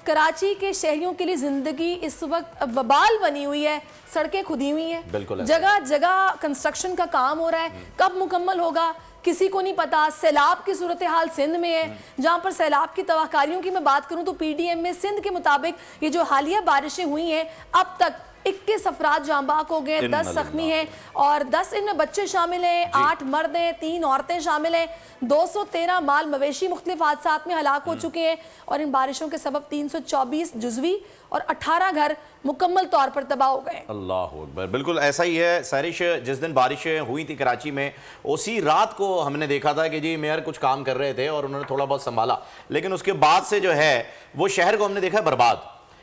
کراچی کے شہریوں کے لیے زندگی اس وقت وبال بنی ہوئی ہے. سڑکیں کھدی ہوئی ہیں, جگہ جگہ کنسٹرکشن کا کام ہو رہا ہے, کب مکمل ہوگا کسی کو نہیں پتا. سیلاب کی صورتحال سندھ میں ہے, جہاں پر سیلاب کی تواقعوں کی میں بات کروں تو پی ڈی ایم میں سندھ کے مطابق یہ جو حالیہ بارشیں ہوئی ہیں اب تک 21 افراد جاں بحق ہو گئے, 10 زخمی ہیں اور 10 ان میں بچے شامل ہیں, 8 مرد ہیں, 3 عورتیں شامل ہیں. 213 مال مویشی مختلف حادثات میں ہلاک ہو چکے ہیں اور ان بارشوں کے سبب 324 جزوی اور 18 گھر مکمل طور پر تباہ ہو گئے. اللہ اکبر, بالکل ایسا ہی ہے سہرش. جس دن بارشیں ہوئی تھی کراچی میں اسی رات کو ہم نے دیکھا تھا کہ جی میئر کچھ کام کر رہے تھے اور انہوں نے تھوڑا بہت سنبھالا, لیکن اس کے بعد سے جو ہے وہ شہر کو ہم نے دیکھا ہے برباد.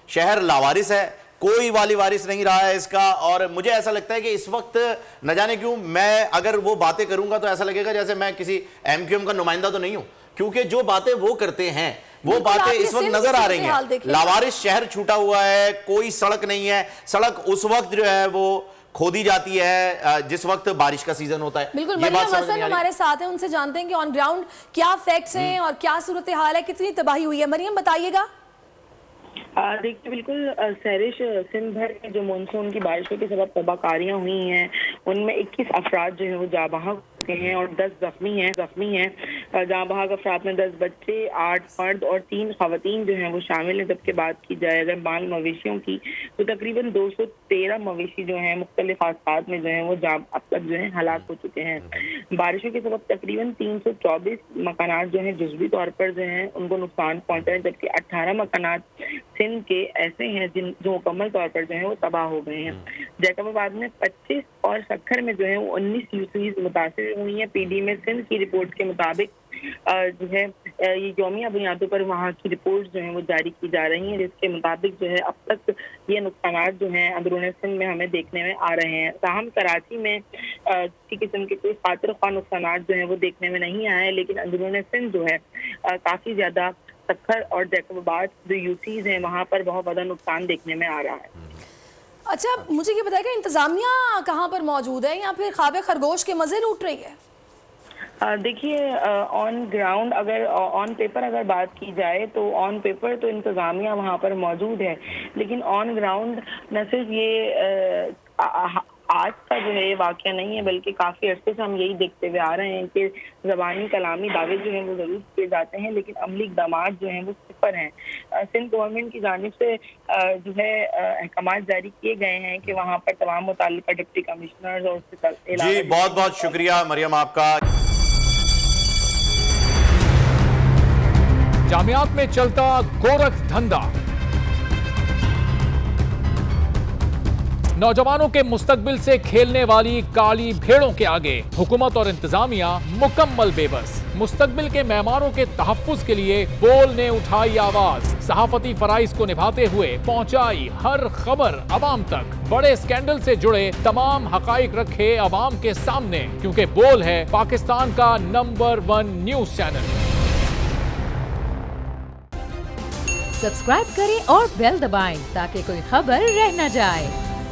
شہر لاوارث ہے, کوئی والی وارث نہیں رہا ہے اس کا. اور مجھے ایسا لگتا ہے کہ اس وقت نہ جانے کیوں میں اگر وہ باتیں کروں گا تو ایسا لگے گا جیسے میں کسی ایم کیو ایم کا نمائندہ تو نہیں ہوں, کیونکہ جو باتیں وہ کرتے ہیں وہ باتیں اس وقت نظر آ رہی ہیں. لاوارث شہر چھوٹا ہوا ہے, کوئی سڑک نہیں ہے. سڑک اس وقت جو ہے وہ کھودی جاتی ہے جس وقت بارش کا سیزن ہوتا ہے. بالکل, مریم حسن ہمارے ساتھ ہیں, ان سے جانتے ہیں کہ آن گراؤنڈ کیا فیکٹس ہیں اور کیا صورتحال ہے, کتنی تباہی ہوئی ہے. مریم بتائیے گا. دیکھتے بالکل سہرش, سندھ بھر میں جو مونسون کی بارشوں کے سبب تباہ کاریاں ہوئی ہیں ان میں 21 افراد جو ہیں وہ جاں بحق ہوئے ہیں اور 10 زخمی ہیں. جاں بحق افراد میں 10 بچے, 8 مرد اور 3 خواتین جو ہیں وہ شامل ہیں. جبکہ بات کی جائے اگر مال مویشیوں کی تو تقریباً 213 مویشی جو ہیں مختلف حادثات میں جو ہیں وہ اب تک جو ہیں ہلاک ہو چکے ہیں. بارشوں کے سبب تقریباً 324 مکانات جو ہیں جزوی طور پر جو ہیں ان کو نقصان پہنچا ہے, جبکہ 18 مکانات سندھ کے ایسے ہیں جو مکمل طور پر جو ہیں وہ تباہ ہو گئے ہیں. جیکب آباد میں 25 اور سکھر میں جو ہیں وہ 19 یوسیز متاثر ہوئی ہیں. پی ڈی میں سندھ کی رپورٹ کے مطابق جو ہے یہ یومیہ بنیادوں پر وہاں کی رپورٹ جو ہیں وہ جاری کی جا رہی ہیں, جس کے مطابق جو ہے اب تک یہ نقصانات جو ہیں اندرون سندھ میں ہمیں دیکھنے میں آ رہے ہیں. تاہم کراچی میں کسی قسم کے کوئی خاطر خواہ نقصانات جو ہیں وہ دیکھنے میں نہیں آئے, لیکن اندرون سندھ جو ہے کافی زیادہ سکھر اور جیکب آباد جو یوسیز ہیں وہاں پر بہت زیادہ نقصان دیکھنے میں آ رہا ہے. اچھا مجھے یہ بتائیں کہ انتظامیہ کہاں پر موجود ہے یا پھر خواب خرگوش کے مزے لوٹ رہی ہے؟ دیکھیے آن گراؤنڈ اگر آن پیپر اگر بات کی جائے تو آن پیپر تو انتظامیہ وہاں پر موجود ہے, لیکن آن گراؤنڈ نہ صرف یہ آج کا جو ہے یہ واقعہ نہیں ہے بلکہ کافی عرصے سے ہم یہی دیکھتے ہوئے آ رہے ہیں کہ زبانی کلامی دعوے جو ہیں وہ ضرور کیے جاتے ہیں لیکن عملی اقدامات جو ہیں وہ صفر ہیں. سندھ گورنمنٹ کی جانب سے جو ہے احکامات جاری کیے گئے ہیں کہ وہاں پر تمام متعلقہ ڈپٹی کمشنرز اور جی بہت بہت شکریہ مریم آپ کا. جامعات میں چلتا گورکھ دھندا, نوجوانوں کے مستقبل سے کھیلنے والی کالی بھیڑوں کے آگے حکومت اور انتظامیہ مکمل بے بس. مستقبل کے معماروں کے تحفظ کے لیے بول نے اٹھائی آواز, صحافتی فرائض کو نبھاتے ہوئے پہنچائی ہر خبر عوام تک, بڑے اسکینڈل سے جڑے تمام حقائق رکھے عوام کے سامنے, کیونکہ بول ہے پاکستان کا نمبر 1 نیوز چینل. سبسکرائب کریں اور بیل دبائیں تاکہ کوئی خبر رہ نہ جائے.